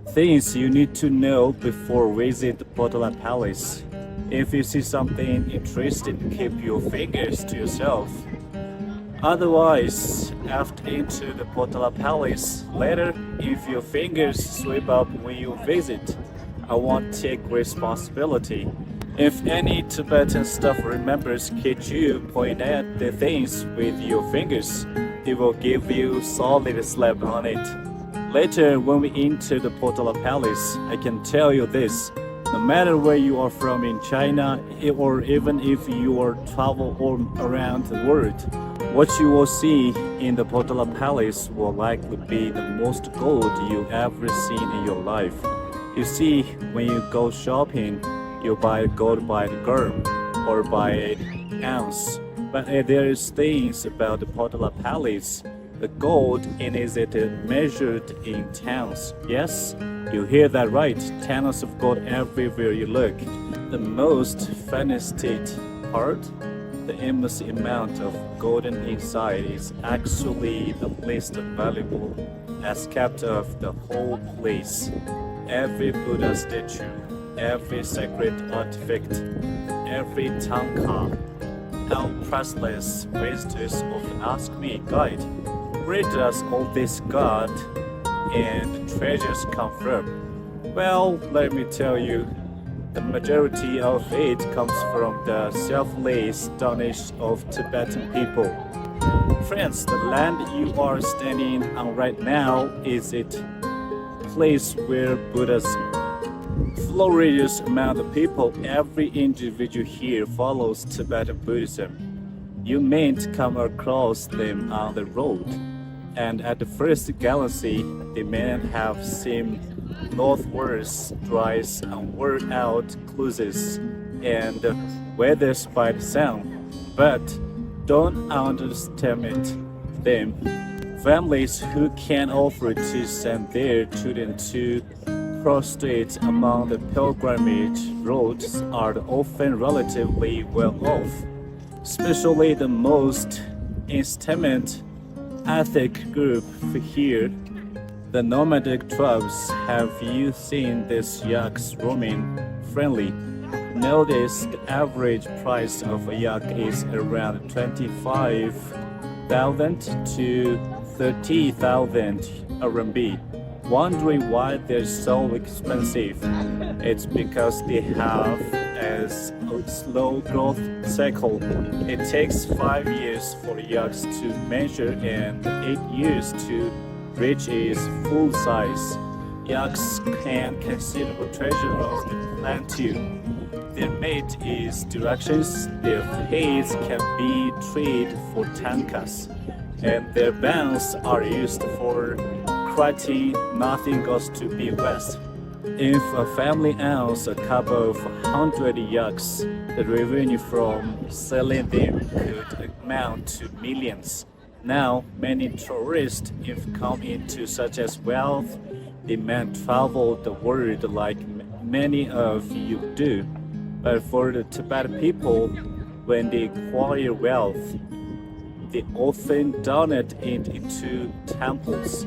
Things you need to know before visit Potala Palace. If you see something interesting, keep your fingers to yourself. Otherwise, after into the Potala Palace later, if your fingers slip up when you visit, I won't take responsibility. If any Tibetan staff remembers catch you point at the things with your fingers, he will give you solid slap on it. Later, when we enter the Potala Palace, I can tell you this. No matter where you are from in China, or even if you are travel all around the world, what you will see in the Potala Palace will likely be the most gold you ever seen in your life. You see, when you go shopping, you buy gold by the gram or by an ounce. But there is things about the Potala Palace. The gold in it is measured in tons. Yes, you hear that right. Tons of gold everywhere you look. The most fascinating part, the immense amount of gold inside is actually the least valuable aspect of the whole place. Every Buddha statue, every sacred artifact, every tanka. How priceless. Visitors often ask me, guide, where does all this gold and treasures come from? Well, let me tell you, the majority of it comes from the selfless donation of Tibetan people. Friends, the land you are standing on right now is it place where Buddha's flourishes among the people. Every individual here follows Tibetan Buddhism. You mayn't come across them on the road, and at the first galaxy, they may have seemed northwards, dries and worn out clothes and weathered by the sun. But don't underestimate them. Families who can afford to send their children to prostrate among the pilgrimage roads are often relatively well off, especially the most intimate ethnic group here, the nomadic tribes. Have you seen these yaks roaming freely? Notice the average price of a yak is around 25,000 to 30,000 RMB. Wondering why they're so expensive? It's because they have a slow growth cycle. It takes 5 years for yaks to mature and 8 years to reach its full size. Yaks can consider a treasure of the plant too. Their mate is directions, their heads can be traded for tankas, and their bands are used for writing. Nothing goes to be west. If a family owns a couple of 100 yaks, the revenue from selling them could amount to millions. Now, many tourists have come into such as wealth. They may travel the world like many of you do. But for the Tibetan people, when they acquire wealth, they often donate it into temples.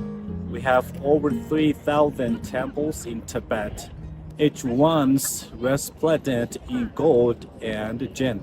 We have over 3,000 temples in Tibet, each one's resplendent in gold and gem.